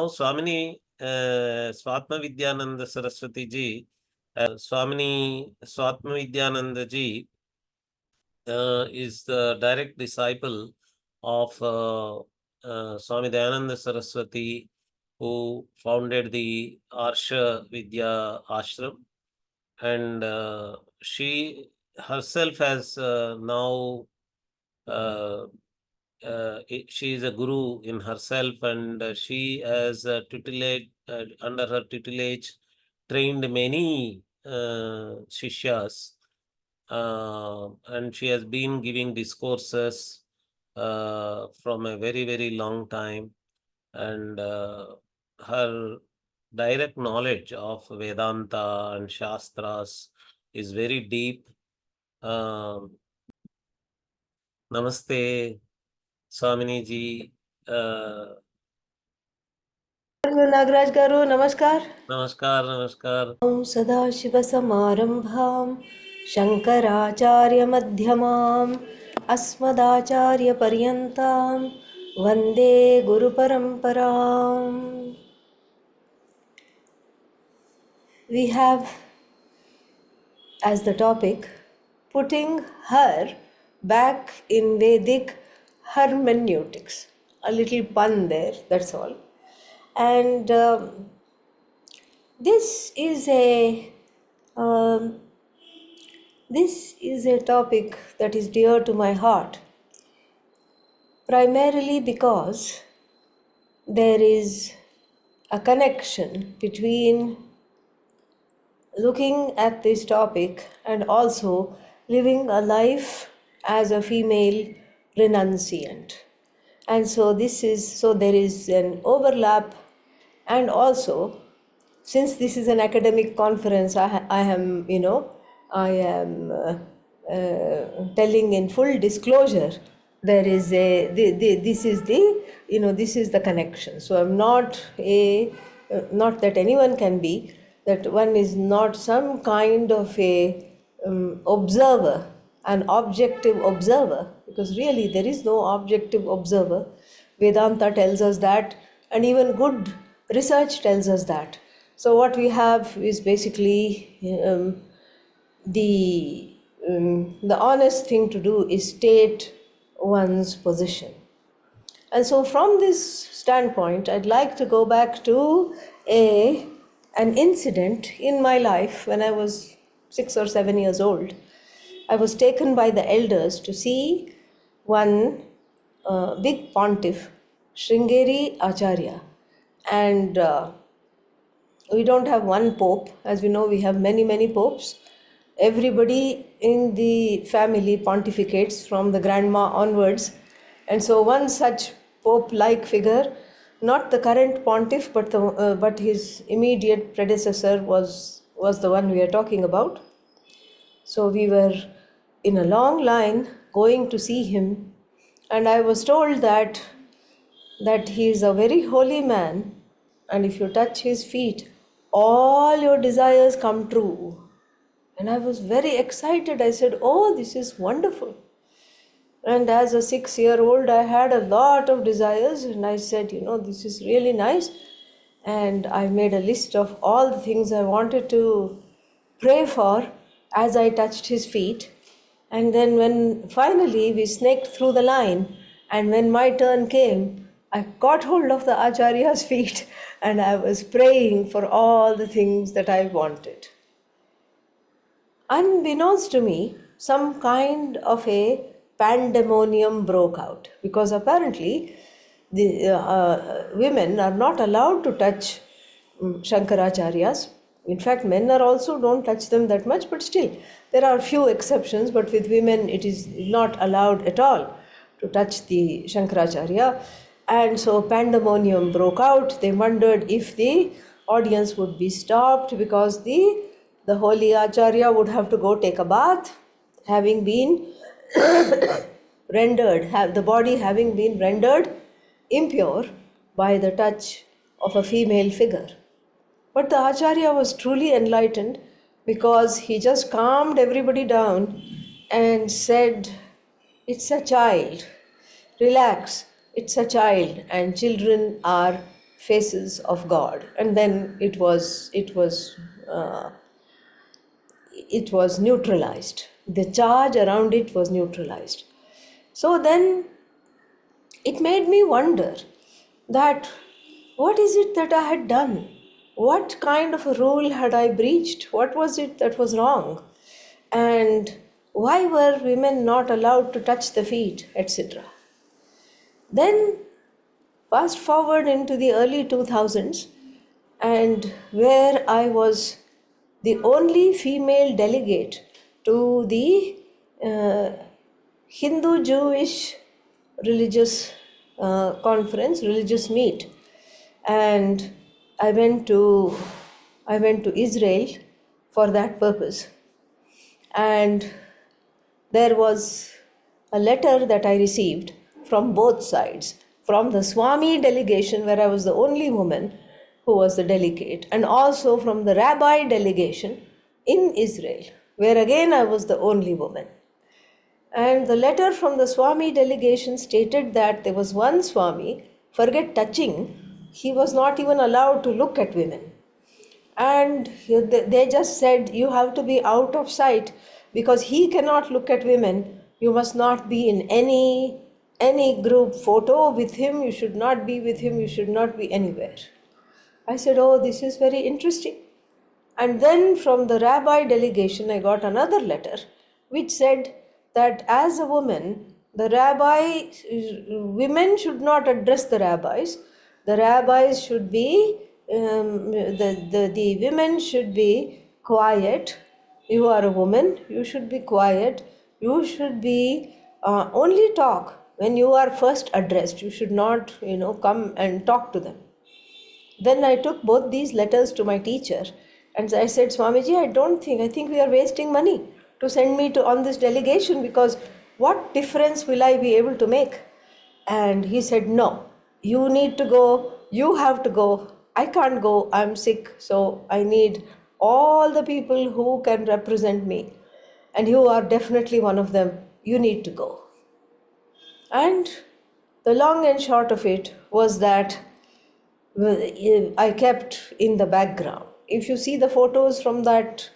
now Swamini Svatmavidyananda Saraswati ji, Swamini Svatmavidyananda ji is the direct disciple of Swami Dayananda Saraswati, who founded the Arsha Vidya Ashram, and she herself has now she is a guru in herself, and she has under her tutelage trained many shishyas, and she has been giving discourses from a very, very long time, and her direct knowledge of Vedanta and Shastras is very deep. Namaste, Swamini ji. Nagraj गारू नमस्कार. नमस्कार नमस्कार. सदाशिवसमारम्भां शङ्कराचार्यमध्यमाम् अस्मदाचार्यपर्यन्तां वन्दे गुरुपरम्पराम्. We have as the topic putting her back in Vedic Hermeneutics. A little pun there, that's all. And this is a topic that is dear to my heart, primarily because there is a connection between looking at this topic and also living a life as a female renunciant. And so there is an overlap. And also, since this is an academic conference, I am telling in full disclosure, this is the connection. So I'm not that anyone can be, that one is not some kind of a observer, an objective observer, because really there is no objective observer. Vedanta tells us that, and even good research tells us that. So what we have is basically the honest thing to do is state one's position. And so from this standpoint, I'd like to go back to an incident in my life when I was 6 or 7 years old. I was taken by the elders to see one big pontiff, Sringeri Acharya. And we don't have one pope. As we know, we have many, many popes. Everybody in the family pontificates from the grandma onwards. And so one such pope-like figure, not the current pontiff, but his immediate predecessor was the one we are talking about. So we were in a long line going to see him, and I was told that he is a very holy man, and if you touch his feet, all your desires come true. And I was very excited. I said, oh, this is wonderful. And as a 6-year-old, I had a lot of desires, and I said, this is really nice. And I made a list of all the things I wanted to pray for as I touched his feet. And then when finally we snaked through the line, and when my turn came, I caught hold of the Acharya's feet, and I was praying for all the things that I wanted. Unbeknownst to me, some kind of a pandemonium broke out, because apparently the women are not allowed to touch Shankaracharyas. In fact, men also don't touch them that much, but still, there are few exceptions, but with women it is not allowed at all to touch the Shankaracharya. And so pandemonium broke out. They wondered if the audience would be stopped, because the holy Acharya would have to go take a bath, having been the body having been rendered impure by the touch of a female figure. But the Acharya was truly enlightened, because he just calmed everybody down and said, it's a child, relax, it's a child, and children are faces of God, and then it was neutralized. The charge around it was neutralized. So then it made me wonder that what is it that I had done? What kind of a rule had I breached? What was it that was wrong? And why were women not allowed to touch the feet, etc.? Then fast forward into the early 2000s, and where I was the only female delegate to the uh, Hindu Jewish religious conference, religious meet, and I went to Israel for that purpose, and there was a letter that I received from both sides, from the Swami delegation, where I was the only woman who was the delegate, and also from the rabbi delegation in Israel, where again I was the only woman. And the letter from the Swami delegation stated that there was one Swami, forget touching, he was not even allowed to look at women. And they just said, you have to be out of sight because he cannot look at women. You must not be in any group photo with him. You should not be with him. You should not be anywhere. I said, oh, this is very interesting. And then from the rabbi delegation, I got another letter which said that as a woman, women should not address the rabbis. The rabbis should be, the women should be quiet. You are a woman, you should be quiet. You should be only talk when you are first addressed. You should not, come and talk to them. Then I took both these letters to my teacher and I said, Swamiji, I think we are wasting money to send me on this delegation, because what difference will I be able to make? And he said, no, you need to go, you have to go. I can't go, I'm sick, so I need all the people who can represent me. And you are definitely one of them. You need to go. And the long and short of it was that I kept in the background. If you see the photos from that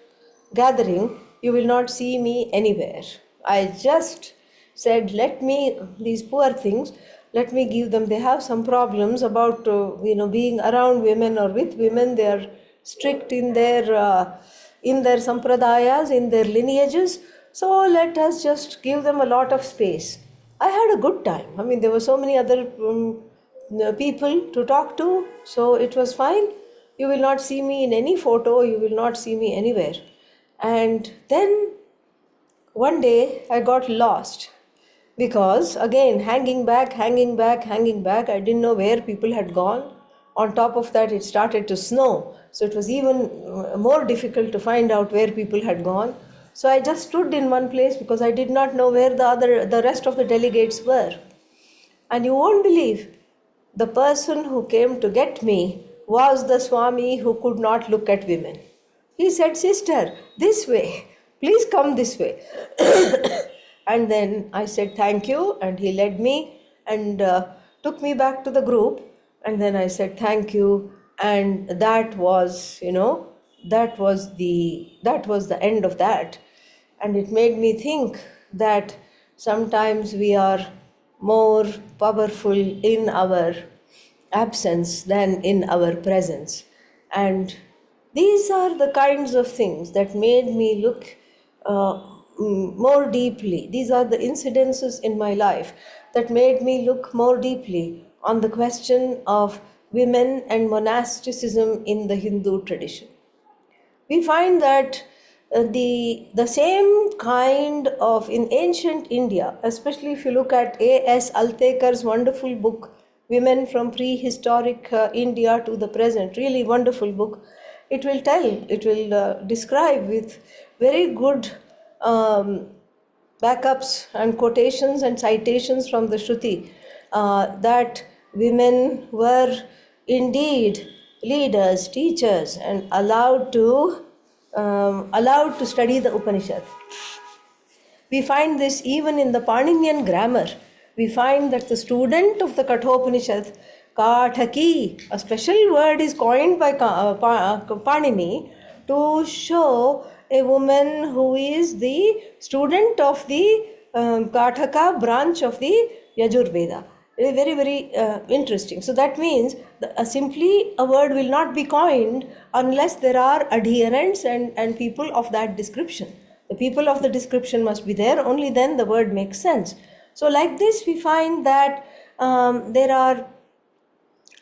gathering, you will not see me anywhere. I just said, these poor things, let me give them, they have some problems about, being around women or with women. They are strict in their sampradayas, in their lineages. So let us just give them a lot of space. I had a good time. I mean, there were so many other people to talk to, so it was fine. You will not see me in any photo, you will not see me anywhere. And then one day I got lost, because again, hanging back, I didn't know where people had gone. On top of that, it started to snow, so it was even more difficult to find out where people had gone. So I just stood in one place because I did not know where the rest of the delegates were. And you won't believe, the person who came to get me was the Swami who could not look at women. He said, sister, this way, please come this way. And then I said, thank you, and he led me and took me back to the group. And then I said, thank you, and that was, that was the end of that. And it made me think that sometimes we are more powerful in our absence than in our presence. And these are the kinds of things that made me look more deeply. These are the incidences in my life that made me look more deeply on the question of women and monasticism in the Hindu tradition. We find that the same kind of, in ancient India, especially if you look at A.S. Altekar's wonderful book, Women from Prehistoric India to the Present, really wonderful book, it will describe with very good backups and quotations and citations from the Shruti that women were indeed leaders, teachers, and allowed to study the Upanishad. We find this even in the Paninian grammar. We find that the student of the Kathopanishad Kathaki. A special word is coined by Panini to show a woman who is the student of the Kathaka branch of the Yajurveda. Very, very interesting. So that means simply a word will not be coined unless there are adherents and people of that description. The people of the description must be there, only then the word makes sense. So, like this, we find that there are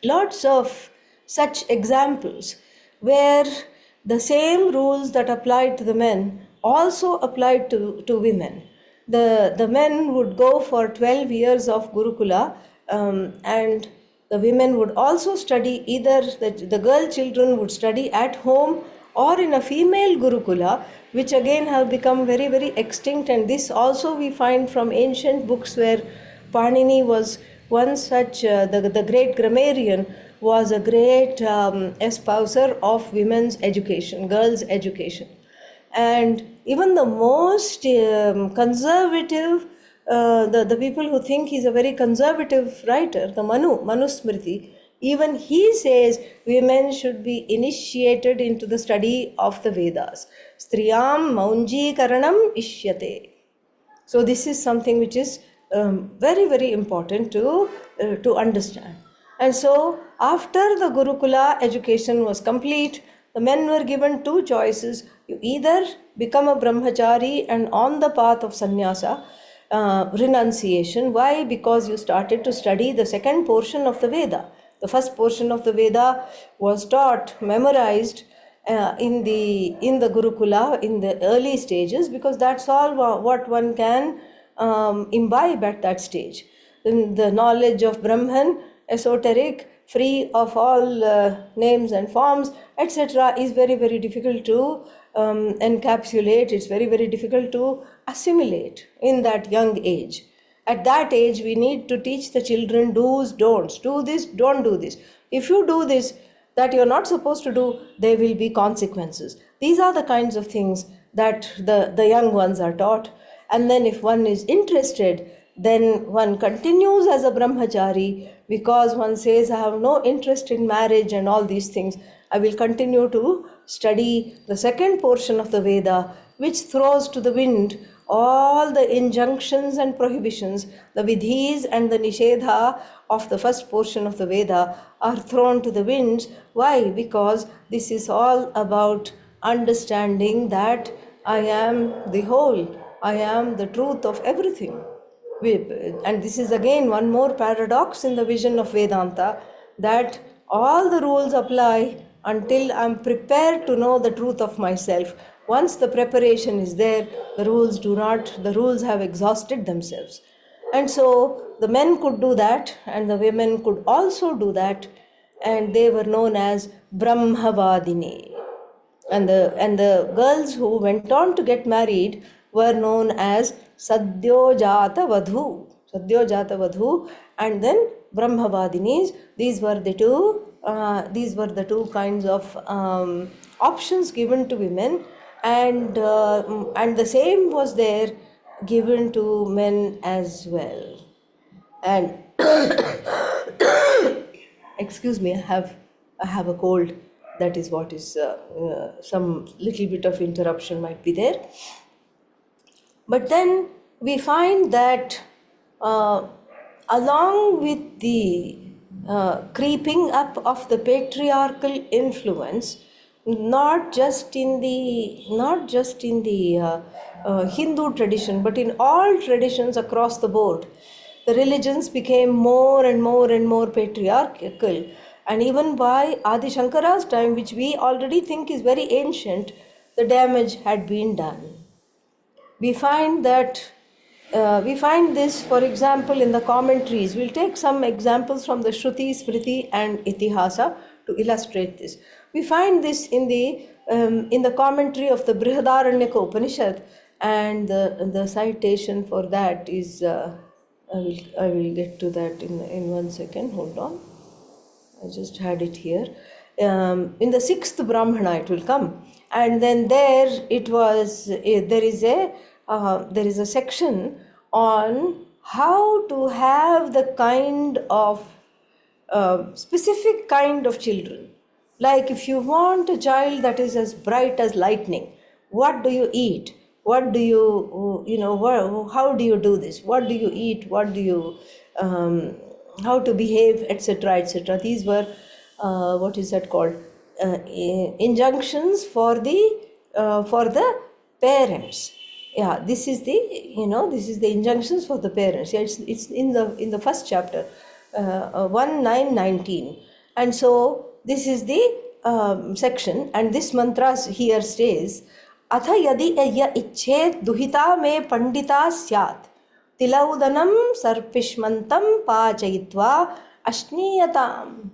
lots of such examples where the same rules that applied to the men also applied to women. The men would go for 12 years of Gurukula, and the women would also study, either the girl children would study at home or in a female Gurukula, which again have become very, very extinct. And this also we find from ancient books where Panini was one such, the great grammarian was a great espouser of women's education, girls' education. And even the most conservative, the people who think he's a very conservative writer, the Manusmriti, even he says women should be initiated into the study of the Vedas. Striyam maunji karanam ishyate. So this is something which is very, very important to understand. And so after the Gurukula education was complete, the men were given two choices. You either become a brahmachari and on the path of sannyasa, renunciation. Why? Because you started to study the second portion of the Veda. The first portion of the Veda was taught, memorized in the Gurukula in the early stages, because that's all what one can imbibe at that stage. The knowledge of Brahman, esoteric, free of all names and forms, etc., is very, very difficult to encapsulate. It's very, very difficult to assimilate in that young age. At that age, we need to teach the children do's, don'ts. Do this, don't do this. If you do this, that you're not supposed to do, there will be consequences. These are the kinds of things that the young ones are taught. And then if one is interested, then one continues as a brahmachari, because one says, I have no interest in marriage and all these things. I will continue to study the second portion of the Veda, which throws to the wind all the injunctions and prohibitions. The vidhis and the nishedha of the first portion of the Veda are thrown to the winds. Why? Because this is all about understanding that I am the whole, I am the truth of everything. And this is again one more paradox in the vision of Vedanta, that all the rules apply until I'm prepared to know the truth of myself. Once the preparation is there, the rules have exhausted themselves. And so the men could do that, and the women could also do that, and they were known as Brahmavadini. And the girls who went on to get married were known as Sadyojata Vadhu, and then Brahmavadinis. These were the two kinds of options given to women, and the same was there given to men as well. And excuse me, I have a cold. That is what is some little bit of interruption might be there. But then we find that along with the creeping up of the patriarchal influence, not just in the Hindu tradition, but in all traditions across the board, the religions became more and more and more patriarchal. And even by Adi Shankara's time, which we already think is very ancient, the damage had been done. We find this, for example, in the commentaries. We'll take some examples from the Shruti, Smriti, and Itihasa to illustrate this. We find this in the commentary of the Brihadaranyaka Upanishad, and the citation for that is I will get to that in 1 second. Hold on. I just had it here. In the 6th Brahmana it will come, and then there is a section on how to have the kind of specific kind of children. Like if you want a child that is as bright as lightning, what do you eat? What do you, how do you do this? What do you eat? What do you, how to behave, etc., etc. These were, what is that called? Injunctions for the parents. Yeah, this is the, this is the injunctions for the parents. Yeah, it's in the first chapter, 1:9:19. And so this is the section, and this mantra here says, atha yadi ya ichet duhita me pandita syat tilaudanam sarpishmantam pachayitva ashniyatam.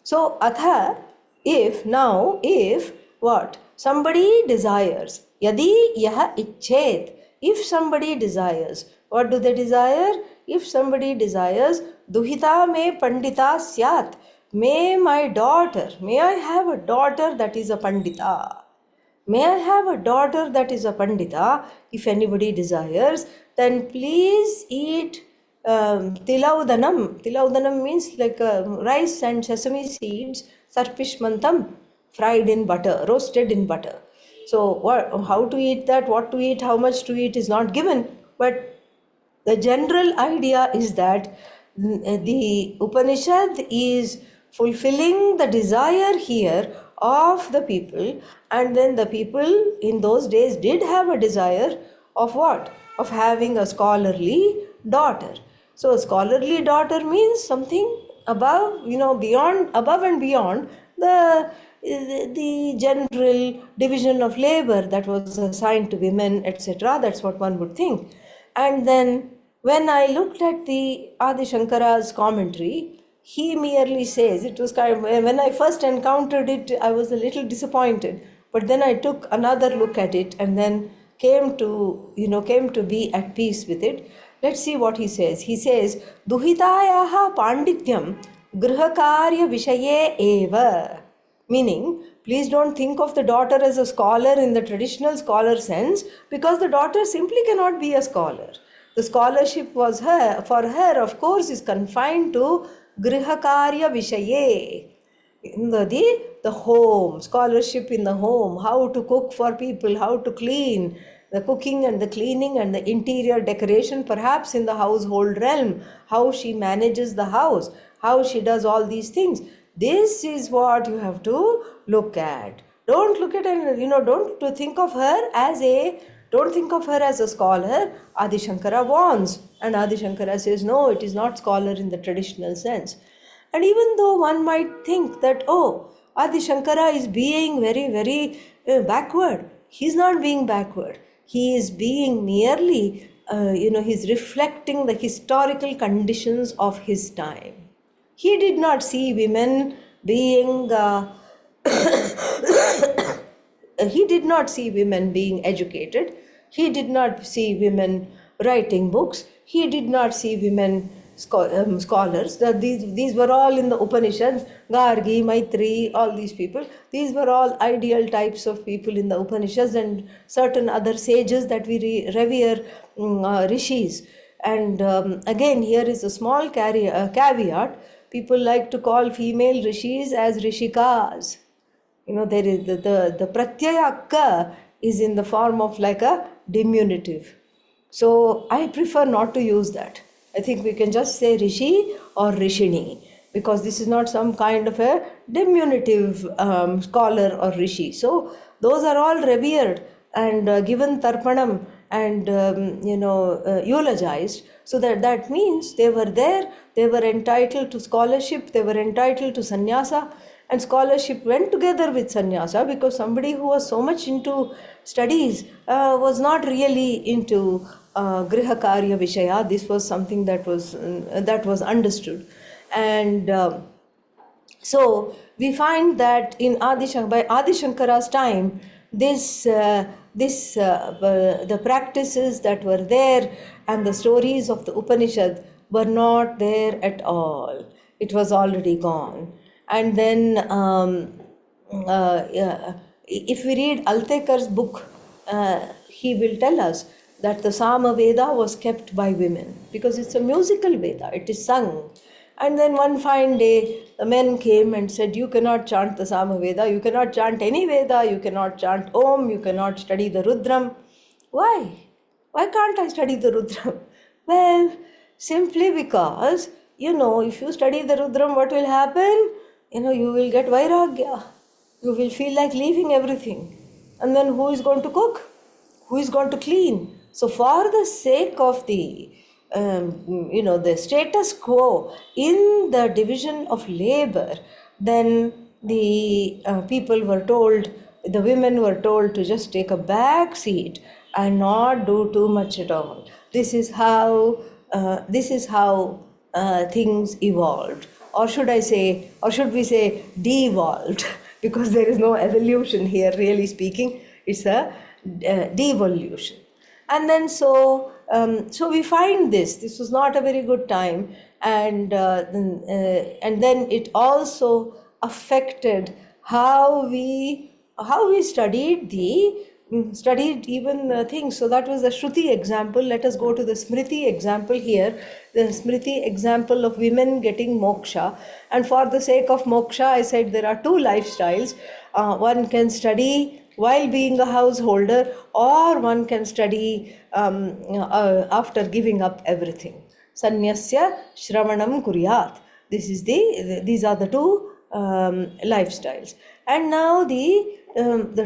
So, atha, if what? Somebody desires, yadi yaha ichet, if somebody desires, what do they desire? If somebody desires, duhita me pandita syat, may I have a daughter that is a pandita. May I have a daughter that is a pandita? If anybody desires, then please eat tilaudanam. Tilaudanam means like rice and sesame seeds, sarpishmantam, fried in butter, roasted in butter. So, how to eat that, what to eat, how much to eat is not given, but the general idea is that the Upanishad is fulfilling the desire here of the people, and then the people in those days did have a desire of what? Of having a scholarly daughter. So a scholarly daughter means something above, beyond, above and beyond the general division of labor that was assigned to women, etc. That's what one would think. And then when I looked at the Adi Shankara's commentary, he merely says, it was kind of, when I first encountered it, I was a little disappointed. But then I took another look at it and then came to be at peace with it. Let's see what he says. He says, Duhitayaha pandityam grihakarya vishaye eva. Meaning, please don't think of the daughter as a scholar in the traditional scholar sense, because the daughter simply cannot be a scholar. The scholarship was for her, of course, is confined to grihakarya vishaye. In the home, scholarship in the home, how to cook for people, how to clean, the cooking and the cleaning and the interior decoration, perhaps in the household realm, how she manages the house, how she does all these things. This is what you have to look at. Don't look at don't think of her as a scholar. Adi Shankara warns, and Adi Shankara says, no, it is not scholar in the traditional sense. And even though one might think that, oh, Adi Shankara is being very, very backward, he's not being backward. He is being merely, he's reflecting the historical conditions of his time. He did not see women being he did not see women being educated. He did not see women writing books. He did not see women scholars. These were all in the Upanishads. Gargi, Maitri, all these people. These were all ideal types of people in the Upanishads, and certain other sages that we revere, rishis. And again, here is a small caveat. People like to call female rishis as rishikas. There is the pratyaya ka is in the form of like a diminutive. So I prefer not to use that. I think we can just say rishi or rishini, because this is not some kind of a diminutive scholar or rishi. So those are all revered and given tarpanam and eulogized. So that means they were there, they were entitled to scholarship, they were entitled to sannyasa. And scholarship went together with sannyasa, because somebody who was so much into studies was not really into grihakarya vishaya. This was something that was understood. And so we find that by Adi Shankara's time, the practices that were there and the stories of the Upanishad were not there at all. It was already gone. And then if we read Altekar's book, he will tell us that the Sama Veda was kept by women, because it's a musical Veda, it is sung. And then one fine day, the men came and said, you cannot chant the Samaveda, you cannot chant any Veda, you cannot chant Om, you cannot study the Rudram. Why? Why can't I study the Rudram? Well, simply because, if you study the Rudram, what will happen? You will get Vairagya. You will feel like leaving everything. And then who is going to cook? Who is going to clean? So, for the sake of the status quo in the division of labor, then the people were told, the women were told to just take a back seat and not do too much at all. This is how things evolved, or should we say devolved, because there is no evolution here, really speaking. It's a devolution. And then so we find this was not a very good time, and then it also affected how we studied things. So that was the Shruti example. Let us go to the Smriti example here. The Smriti example of women getting moksha. And for the sake of moksha, I said there are two lifestyles. One can study while being a householder, or one can study after giving up everything. Sanyasya Shravanam Kuryat. These are the two lifestyles. And now the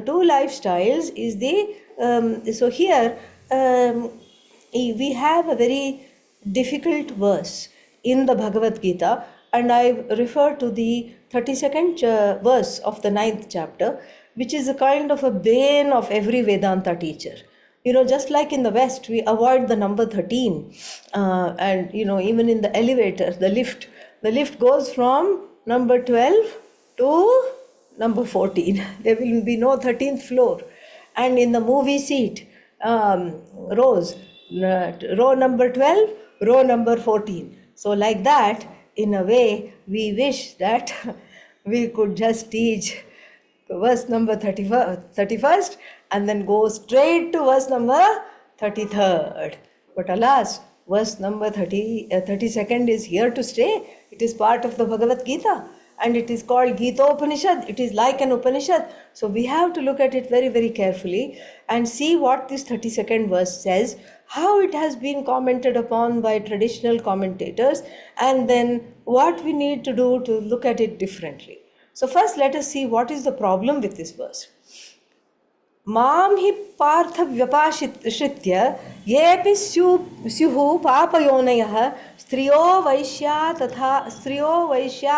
two lifestyles is so here we have a very difficult verse in the Bhagavad Gita, and I refer to the 32nd verse of the 9th chapter, which is a kind of a bane of every Vedanta teacher. Just like in the West, we avoid the number 13, and even in the elevator, the lift goes from number 12 to number 14. There will be no 13th floor. And in the movie seat, row number 12, row number 14. So like that, in a way, we wish that we could just teach verse number 31st and then go straight to verse number 33rd. But alas, verse number 32nd is here to stay. It is part of the Bhagavad Gita, and it is called Gita Upanishad. It is like an Upanishad. So we have to look at it very, very carefully and see what this 32nd verse says, how it has been commented upon by traditional commentators, and then what we need to do to look at it differently. So first let us see what is the problem with this verse. Mam hi partha vyapashritya yepi syuhu papayonayah striyo vaishya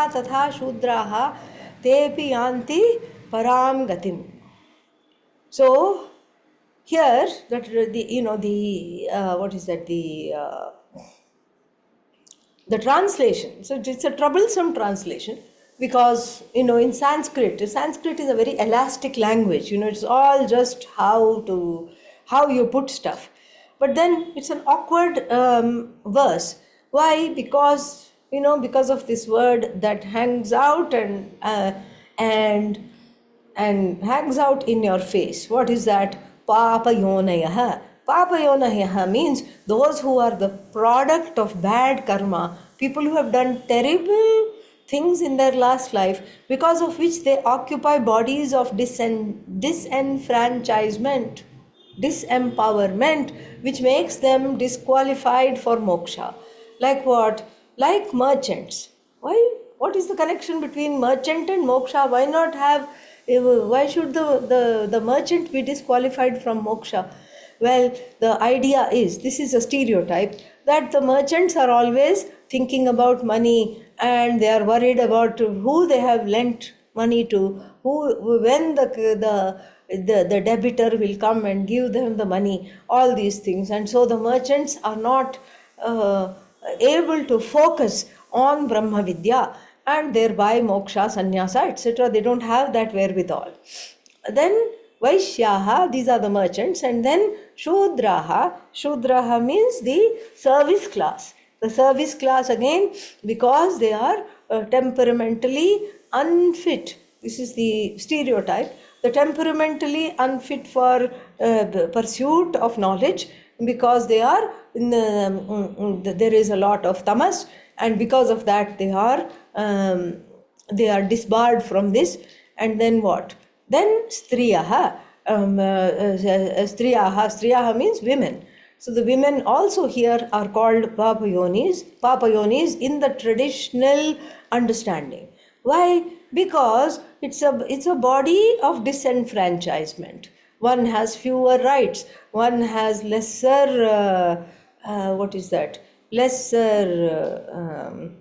tatha shudraha tepi yanti param gatim. So here that the translation. So it's a troublesome translation, because in Sanskrit is a very elastic language. It's all just how you put stuff. But then it's an awkward verse. Why? Because of this word that hangs out and hangs out in your face. What is that? Papayonayah. Papayonayah means those who are the product of bad karma, people who have done terrible things in their last life, because of which they occupy bodies of disenfranchisement, disempowerment, which makes them disqualified for moksha. Like what? Like merchants. Why? What is the connection between merchant and moksha? Why should the merchant be disqualified from moksha? Well, the idea is, this is a stereotype, that the merchants are always thinking about money, and they are worried about who they have lent money to, when the debitor will come and give them the money, all these things. And so the merchants are not able to focus on Brahma Vidya, and thereby moksha, sannyasa, etc. They don't have that wherewithal. Then Vaishyaha, these are the merchants, and then Shudraha. Shudraha means the service class. The service class again, because they are temperamentally unfit. This is the stereotype. The temperamentally unfit for pursuit of knowledge, because they are there is a lot of tamas, and because of that they are disbarred from this. And then what? Then striyaha, striyaha means women. So the women also here are called papayonis in the traditional understanding. Why? Because it's a body of disenfranchisement. One has fewer rights. One has lesser what is that? Lesser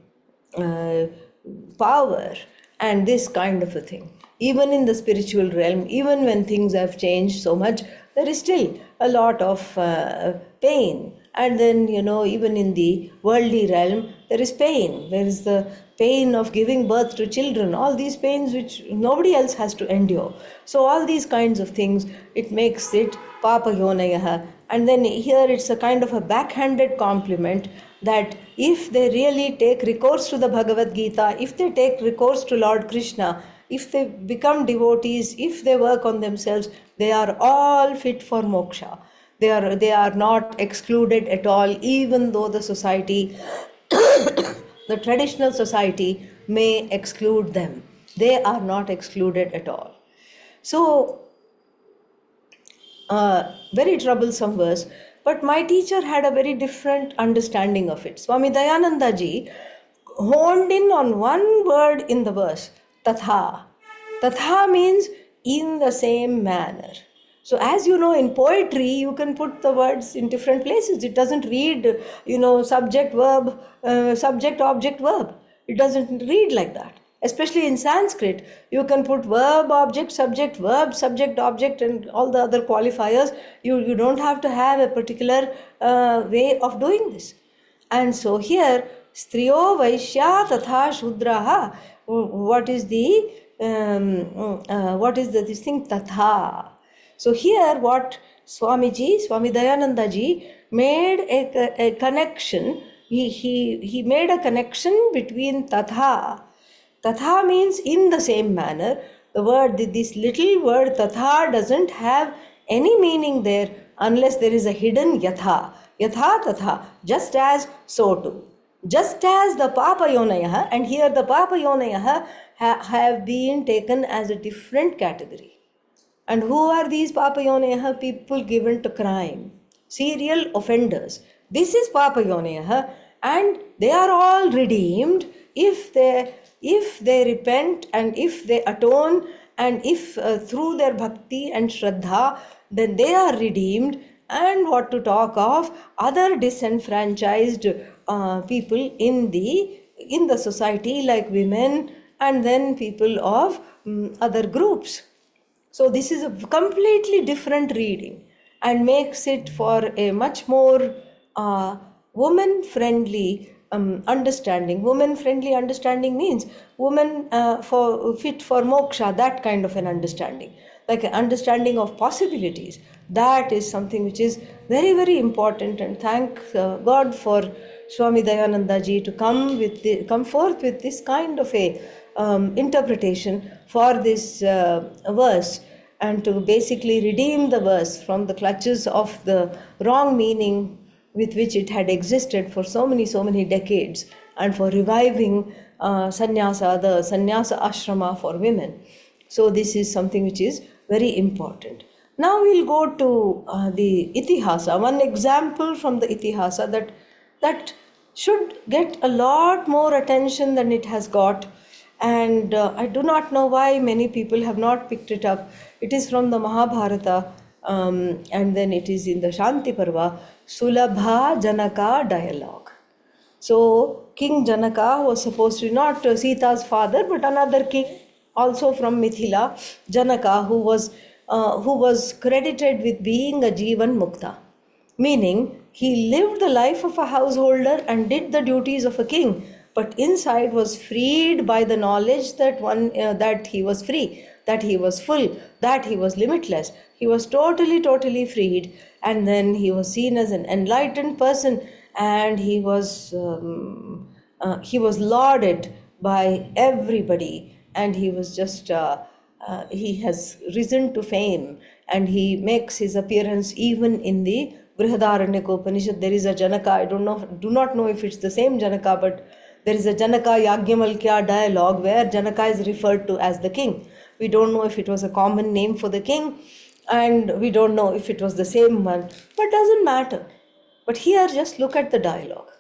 power and this kind of a thing. Even in the spiritual realm, even when things have changed so much, there is still a lot of pain. And then, even in the worldly realm, there is pain. There is the pain of giving birth to children, all these pains which nobody else has to endure. So, all these kinds of things, it makes it Papa Yonayaha. And then here it's a kind of a backhanded compliment that if they really take recourse to the Bhagavad Gita, if they take recourse to Lord Krishna, if they become devotees, if they work on themselves, they are all fit for moksha. They are not excluded at all, even though the society, the traditional society may exclude them. They are not excluded at all. So, very troublesome verse, but my teacher had a very different understanding of it. Swami Dayananda ji honed in on one word in the verse, tatha. Tatha means in the same manner. So, as you know, in poetry, you can put the words in different places. It doesn't read, subject, verb, subject, object, verb. It doesn't read like that. Especially in Sanskrit, you can put verb, object, subject, object, and all the other qualifiers. You don't have to have a particular way of doing this. And so here, striyo vaishya tatha shudraha. What is this thing tatha? So here, what Swami Dayananda ji made a connection. He made a connection between tatha. Tatha means in the same manner. This little word tatha doesn't have any meaning there unless there is a hidden yatha. Yatha tatha, just as, so too. Just as the Papa Yonayaha, and here the Papa Yonayaha have been taken as a different category. And who are these Papa Yonayaha? People given to crime, serial offenders. This is Papa Yonayaha, and they are all redeemed if they repent and if they atone, and if through their bhakti and shraddha, then they are redeemed. And what to talk of other disenfranchised people in the society, like women, and then people of other groups. So this is a completely different reading and makes it for a much more woman-friendly understanding. Woman-friendly understanding means woman fit for moksha, that kind of an understanding, like an understanding of possibilities. That is something which is very, very important, and thank God for Swami Dayananda ji to come forth with this kind of a interpretation for this verse, and to basically redeem the verse from the clutches of the wrong meaning with which it had existed for so many decades, and for reviving sannyasa, the sannyasa ashrama for women. So this is something which is very important. Now we'll go to the Itihasa, one example from the Itihasa that should get a lot more attention than it has got. And I do not know why many people have not picked it up. It is from the Mahabharata, and then it is in the Shanti Parva, Sulabha Janaka dialogue. So King Janaka was supposed to be not Sita's father, but another king, also from Mithila, Janaka, who was credited with being a Jivan Mukta, meaning he lived the life of a householder and did the duties of a king, but inside was freed by the knowledge that he was free, that he was full, that he was limitless. He was totally freed, and then he was seen as an enlightened person, and he was lauded by everybody, and he was just he has risen to fame, and he makes his appearance even in the Brihadaranyaka Upanishad. There is a Janaka. I do not know if it's the same Janaka, but There is a Janaka Yagyamalkya dialogue where Janaka is referred to as the king. We don't know if it was a common name for the king, and we don't know if it was the same one, but doesn't matter. But here, just look at the dialogue.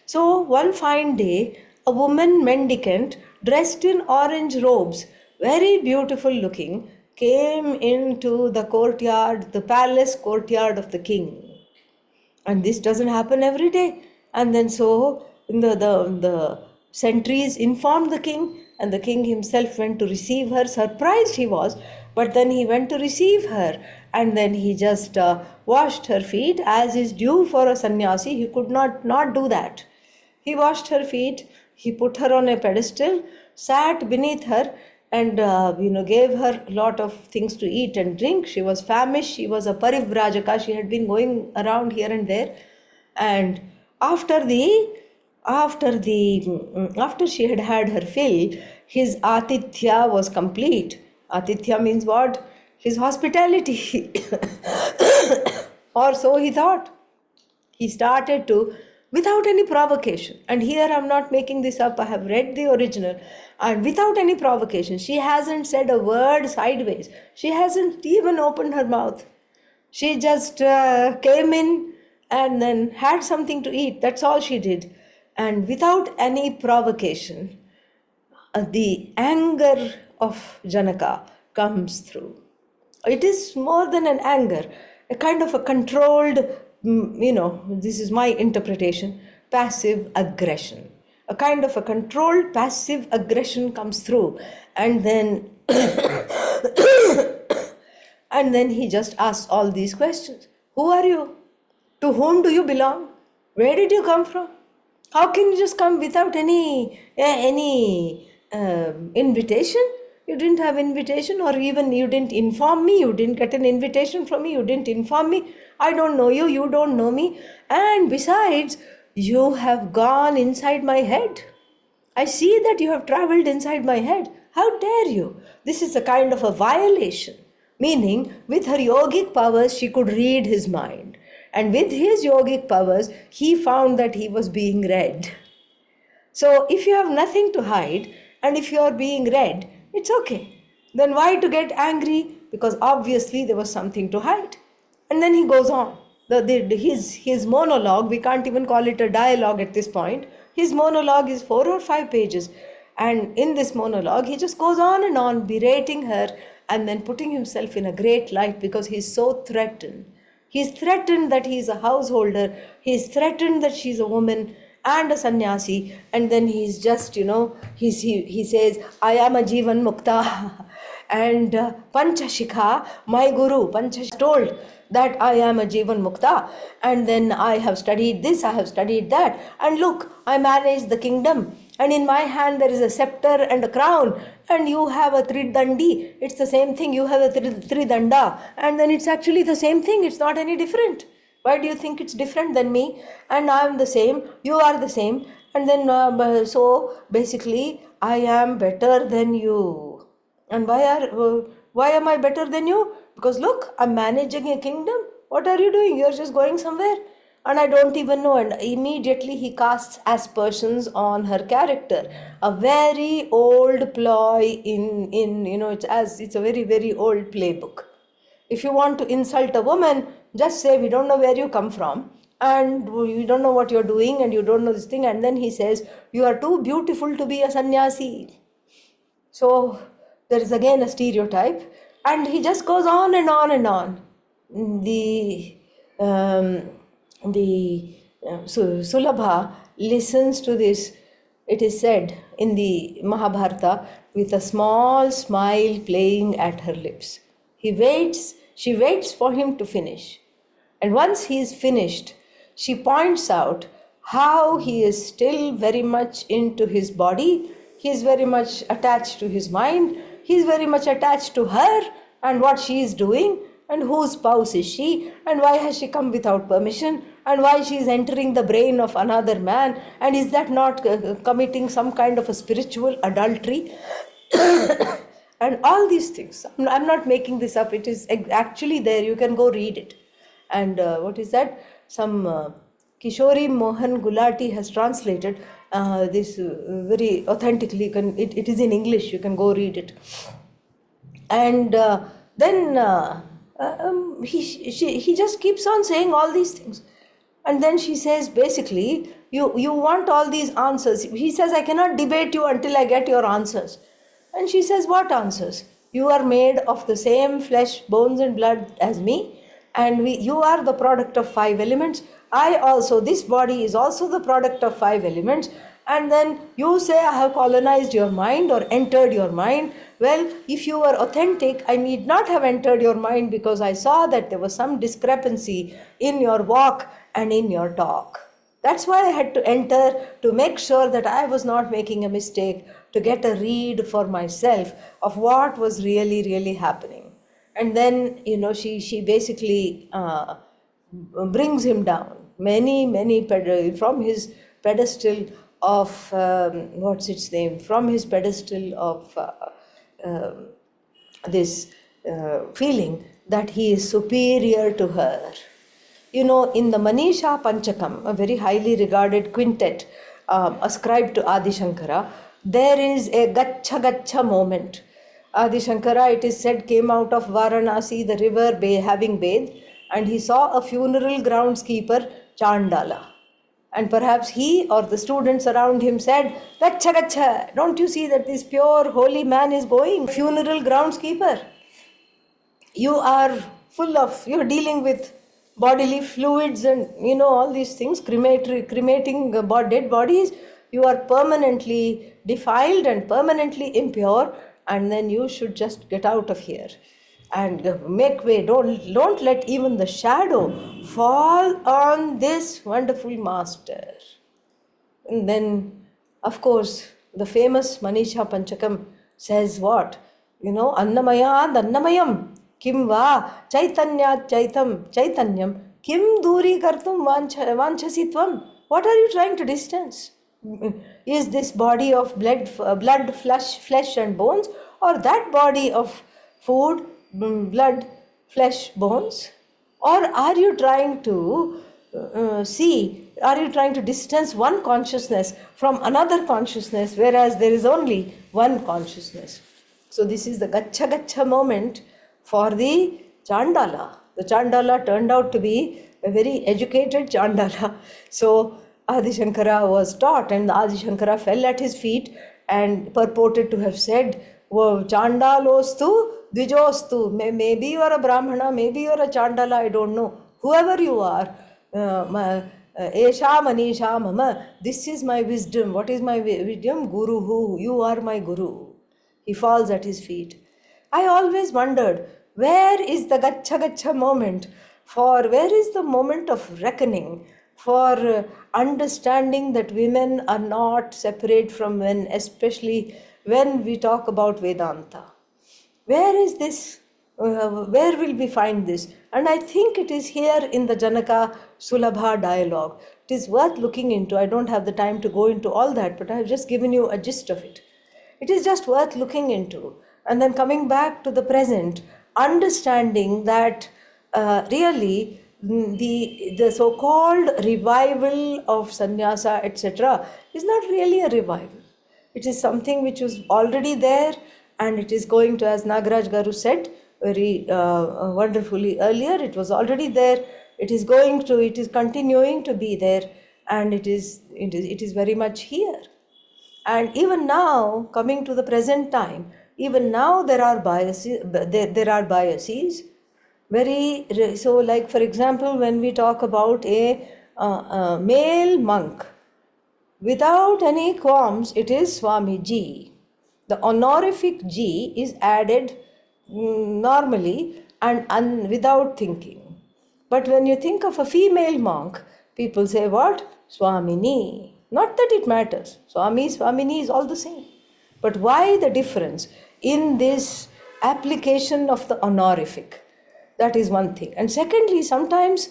So, one fine day, a woman mendicant dressed in orange robes, very beautiful looking, came into the courtyard, the palace courtyard of the king. And this doesn't happen every day. And then so the sentries informed the king, and the king himself went to receive her. Surprised he was, but then he went to receive her, and then he just washed her feet as is due for a sannyasi. He could not do that. He washed her feet, he put her on a pedestal, sat beneath her, and gave her a lot of things to eat and drink. She was famished. She was a parivrajaka. She had been going around here and there, and after she had had her fill, his atithya was complete. Atithya means what? His hospitality, or so he thought. He started to, without any provocation, and here I'm not making this up, I have read the original, and without any provocation, she hasn't said a word sideways, she hasn't even opened her mouth, she just came in and then had something to eat. That's all she did, and without any provocation, the anger of Janaka comes through. It is more than an anger, a kind of a controlled, this is my interpretation, passive aggression. A kind of a controlled passive aggression comes through, and then and then he just asks all these questions. Who are you? To whom do you belong? Where did you come from? How can you just come without any invitation? You didn't have invitation, or even you didn't inform me. You didn't get an invitation from me. You didn't inform me. I don't know you. You don't know me. And besides, you have gone inside my head. I see that you have traveled inside my head. How dare you? This is a kind of a violation. Meaning, with her yogic powers, she could read his mind. And with his yogic powers, he found that he was being read. So, if you have nothing to hide, and if you are being read, it's okay. Then why to get angry? Because obviously there was something to hide. And then he goes on. His monologue, we can't even call it a dialogue at this point. His monologue is 4 or 5 pages. And in this monologue, he just goes on, berating her, and then putting himself in a great light because he's so threatened. He's threatened that he's a householder. He's threatened that she's a woman and a sannyasi. And then he's just, he says, I am a Jivan Mukta. And Panchashikha, my guru, Panchashikha told that I am a Jivan Mukta. And then I have studied this, I have studied that. And look, I manage the kingdom. And in my hand there is a scepter and a crown. And you have a tridandi. It's the same thing. You have a tridanda. And then it's actually the same thing. It's not any different. Why do you think it's different than me? And I am the same. You are the same. And then, so basically, I am better than you. And why am I better than you? Because look, I'm managing a kingdom. What are you doing? You're just going somewhere. And I don't even know. And immediately he casts aspersions on her character. A very old ploy it's a very, very old playbook. If you want to insult a woman, just say, we don't know where you come from, and we don't know what you're doing, and you don't know this thing. And then he says, you are too beautiful to be a sannyasi. So there is again a stereotype, and he just goes on and on and on. Sulabha listens to this, it is said in the Mahabharata, with a small smile playing at her lips. She waits for him to finish. And once he is finished, she points out how he is still very much into his body, he is very much attached to his mind, he is very much attached to her and what she is doing, and whose spouse is she, and why has she come without permission, and why she is entering the brain of another man, and is that not committing some kind of a spiritual adultery? And all these things. I'm not making this up. It is actually there. You can go read it. And what is that? Some Kishori Mohan Gulati has translated this very authentically. It is in English, you can go read it. And then he just keeps on saying all these things. And then she says, basically, you want all these answers. He says, I cannot debate you until I get your answers. And she says, what answers? You are made of the same flesh, bones and blood as me, and you are the product of 5 elements. I also, this body is also the product of 5 elements. And then you say, I have colonized your mind or entered your mind. Well, if you were authentic, I need not have entered your mind, because I saw that there was some discrepancy in your walk and in your talk. That's why I had to enter, to make sure that I was not making a mistake, to get a read for myself of what was really, really happening. And then, she basically brings him down from his pedestal of, what's its name? From his pedestal of this feeling that he is superior to her. In the Manisha Panchakam, a very highly regarded quintet ascribed to Adi Shankara, there is a Gacha Gacha moment. Adi Shankara, it is said, came out of Varanasi, the river, having bathed, and he saw a funeral groundskeeper, Chandala. And perhaps he or the students around him said, Gacha Gacha, don't you see that this pure holy man is going? Funeral groundskeeper. You're dealing with bodily fluids and all these things, cremating dead bodies. You are permanently defiled and permanently impure, and then you should just get out of here and make way. Don't let even the shadow fall on this wonderful master. And then, of course, the famous Manisha Panchakam says what? Annamaya Annamayam Kim va Chaitanya Chaitanyam Kim Duri Kartum Vanchasitvam. What are you trying to distance? Is this body of blood, flesh and bones, or that body of food, blood, flesh, bones? Or are you trying to are you trying to distance one consciousness from another consciousness, whereas there is only one consciousness? So this is the Gacha Gacha moment for the Chandala. The Chandala turned out to be a very educated Chandala. So Adi Shankara was taught, and Adi Shankara fell at his feet and purported to have said, Chandalostu Dvijostu. Maybe you are a Brahmana, maybe you are a Chandala, I don't know. Whoever you are, Esha Manisha Mama, this is my wisdom. What is my wisdom? Guru Hu, you are my Guru. He falls at his feet. I always wondered, where is the Gacha Gacha moment? Where is the moment of reckoning? For understanding that women are not separate from men, especially when we talk about Vedanta. Where is this? Where will we find this? And I think it is here in the Janaka Sulabha dialogue. It is worth looking into. I don't have the time to go into all that, but I have just given you a gist of it. It is just worth looking into. And then coming back to the present, understanding that really the so-called revival of sannyasa, etc., is not really a revival. It is something which was already there, and it is going to, as Nagaraj Garu said very wonderfully earlier, it was already there. It is continuing to be there, and it is very much here. And even now, coming to the present time, even now there are biases. So, like for example, when we talk about a male monk, without any qualms, it is Swamiji. The honorific G is added normally and without thinking. But when you think of a female monk, people say what? Swamini. Not that it matters. Swamini is all the same. But why the difference in this application of the honorific? That is one thing. And secondly, sometimes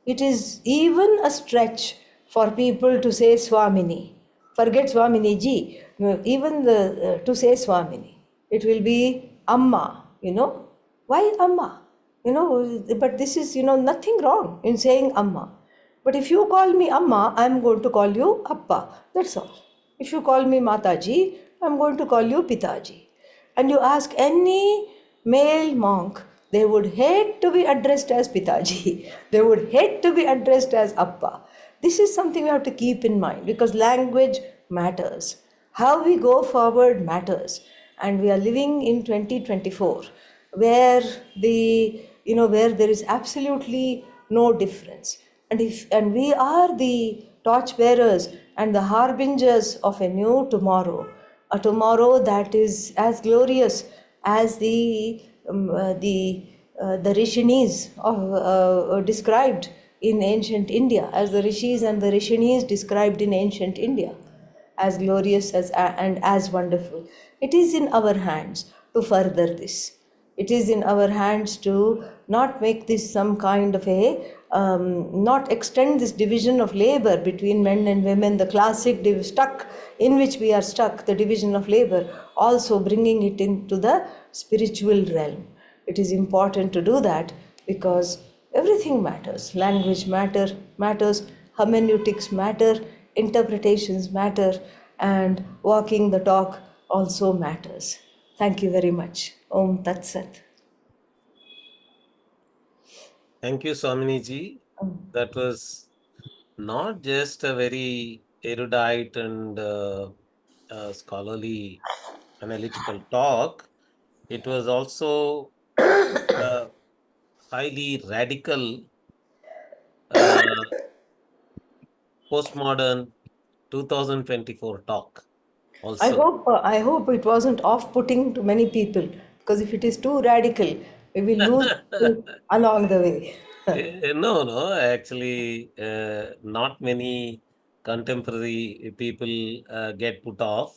it is even a stretch for people to say Swamini. Forget Swamini ji. Even to say Swamini. It will be Amma, Why Amma? But this is, nothing wrong in saying Amma. But if you call me Amma, I'm going to call you Appa. That's all. If you call me Mataji, I'm going to call you Pitaji. And you ask any male monk, they would hate to be addressed as Pitaji. They would hate to be addressed as Appa. This is something we have to keep in mind because language matters. How we go forward matters. And we are living in 2024 where where there is absolutely no difference, and we are the torchbearers and the harbingers of a new tomorrow, a tomorrow that is as glorious as the Rishinis described in ancient India, as the Rishis and the Rishinis described in ancient India, as glorious and as wonderful. It is in our hands to further this. It is in our hands to not make this some kind of not extend this division of labor between men and women, the classic stuck in which we are stuck, the division of labor, also bringing it into the spiritual realm. It is important to do that because everything matters. Language matters, hermeneutics matter, interpretations matter, and walking the talk also matters. Thank you very much. Om Tat Sat. Thank you, Swamini ji. That was not just a very erudite and scholarly analytical talk, it was also a highly radical uh, postmodern 2024 talk also. I hope it wasn't off-putting to many people because if it is too radical, we will lose people along the way. No, no, actually, not many contemporary people get put off.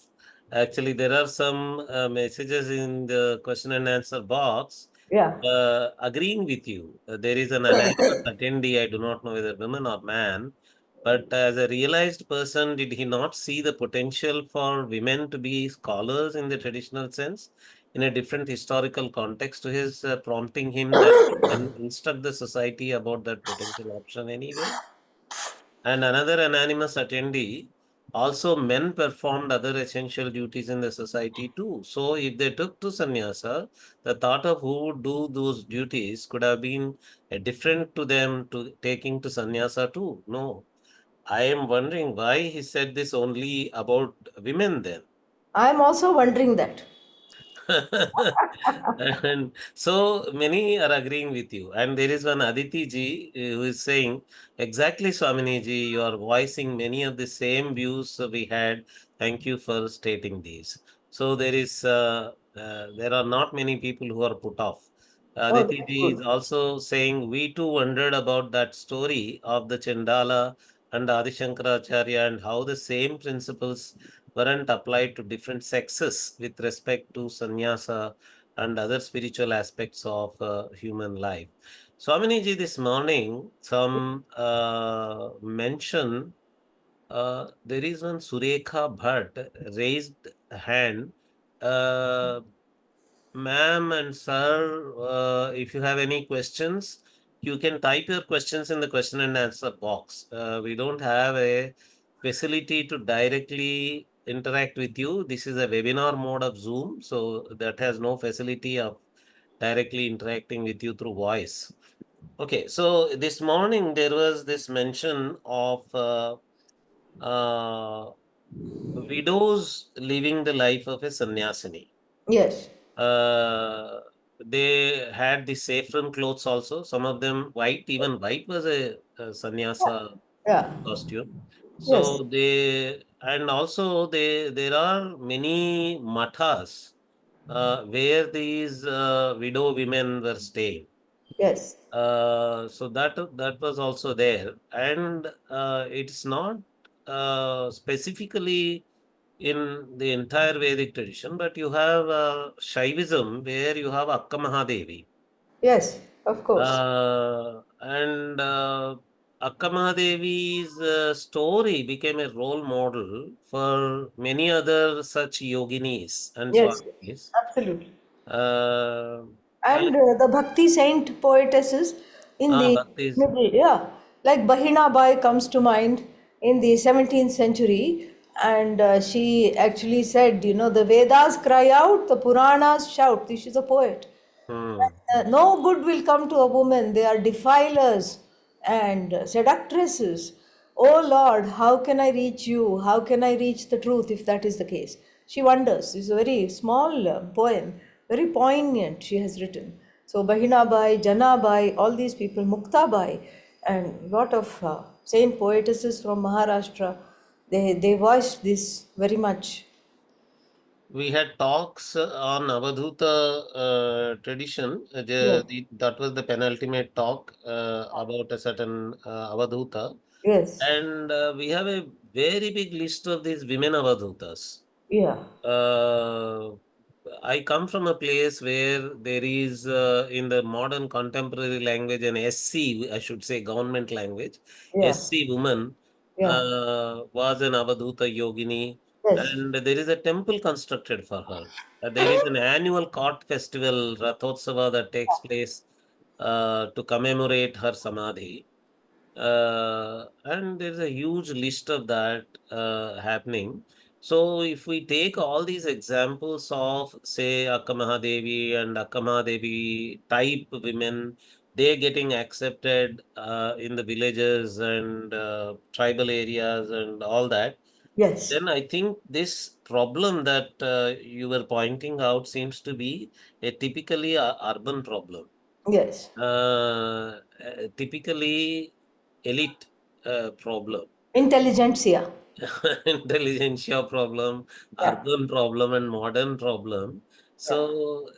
Actually, there are some messages in the question and answer box Yeah. agreeing with you. There is an anonymous attendee, I do not know whether woman or man, but as a realized person, did he not see the potential for women to be scholars in the traditional sense, in a different historical context to his prompting him that and instruct the society about that potential option anyway? And another anonymous attendee, also men performed other essential duties in the society too. So if they took to sannyasa, the thought of who would do those duties could have been different to them to taking to sannyasa too. No. I am wondering why he said this only about women then. I'm also wondering that. And so many are agreeing with you. And there is one Aditi ji who is saying, exactly, Swamini ji, you are voicing many of the same views we had. Thank you for stating these. So there are not many people who are put off. Oh, Aditi that's ji is good. also saying, we too wondered about that story of the Chandala and Adi Shankaracharya and how the same principles weren't applied to different sexes with respect to sannyasa and other spiritual aspects of human life. Swaminiji, this morning, some mention there is one Surekha Bhatt raised hand. Uh, Ma'am and sir, if you have any questions, you can type your questions in the question and answer box. We don't have a facility to directly interact with you. This is a webinar mode of Zoom, so that has no facility of directly interacting with you through voice. Okay, so this morning there was this mention of uh, widows living the life of a sannyasini. Yes. Uh, they had the saffron clothes also. Some of them white, even white was a sannyasa Yeah. costume. Yes. So and also there are many mathas where these widow women were staying. Yes. So that was also there, and it's not specifically in the entire Vedic tradition, but you have Shaivism where you have Akka Mahadevi. Yes. Of course. And Akka Mahadevi's story became a role model for many other such yoginis and Yes. swamis. Absolutely. Uh, And and the Bhakti saint poetesses in the Bhakti is middle, yeah, Like Bahina Bai comes to mind in the 17th century, and she actually said, you know, the Vedas cry out, the Puranas shout. This is a poet. Hmm. No good will come to a woman. They are defilers and seductresses. Oh Lord, how can I reach you? How can I reach the truth if that is the case? She wonders. It's a very small poem, very poignant, she has written. So Bahina Bai, Jana Bai, all these people, Mukta Bai, and lot of saint poetesses from Maharashtra, they voiced this very much. We had talks on Avadhuta tradition. Yes, That was the penultimate talk about a certain Avadhuta. yes, And we have a very big list of these women Avadhutas. yeah, Uh, I come from a place where there is, in the modern contemporary language, an SC, I should say, government language. yeah, SC woman yeah, was an Avadhuta yogini, yes, and there is a temple constructed for her. There is an annual court festival, Rathotsava, that takes place to commemorate her samadhi. And there's a huge list of that happening. So if we take all these examples of, say, Akka Mahadevi and Akka Mahadevi type women, they getting accepted in the villages and tribal areas and all that, yes, then I think this problem that you were pointing out seems to be a typically urban problem. yes. Typically elite problem, Intelligentsia. intelligentsia problem, Yeah, urban problem, and modern problem. yeah. So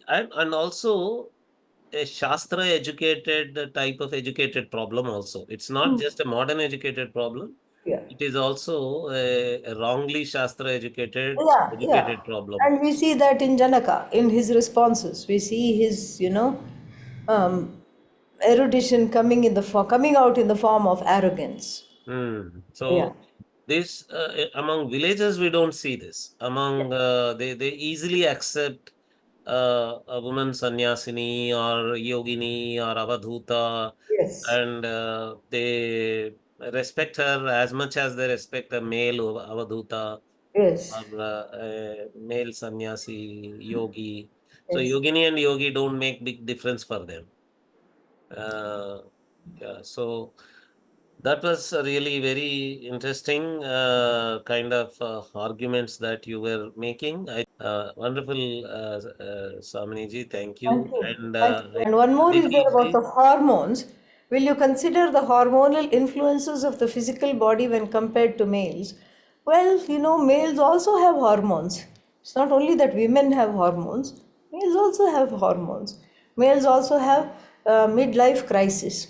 and also a Shastra educated type of educated problem also. It's not Hmm. just a modern educated problem. Yeah, It is also a wrongly Shastra yeah, yeah. educated problem. And we see that in Janaka, in his responses. We see his, you know, um, erudition coming out in the form of arrogance. Hmm. Yeah. So this among villagers we don't see this. Among they easily accept a woman sannyasini or yogini or avadhuta, Yes. and they respect her as much as they respect a male avadhuta Yes. or a male sannyasi yogi. So Yes. yogini and yogi don't make big difference for them. Uh, yeah, so that was a really very interesting kind of arguments that you were making. Wonderful, Swaminiji. Thank Thank you. you. And Thank you. And one more I is there about believe the hormones. Will you consider the hormonal influences of the physical body when compared to males? Well, you know, males also have hormones. It's not only that women have hormones, males also have hormones. Males also have midlife crisis,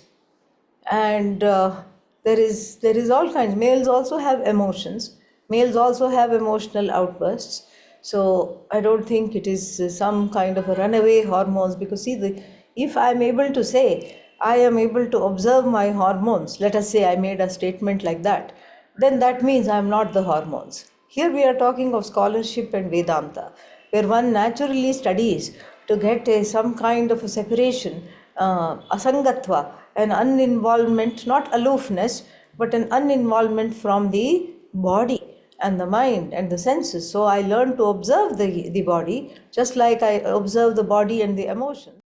and there is all kinds. Males also have emotions. Males also have emotional outbursts. So I don't think it is some kind of a runaway hormones, because see, if I am able to say, I am able to observe my hormones, let us say I made a statement like that, then that means I am not the hormones. Here we are talking of scholarship and Vedanta, where one naturally studies to get some kind of a separation, asangatva, an uninvolvement, not aloofness, but an uninvolvement from the body and the mind and the senses. So I learn to observe the body just like I observe the body and the emotions.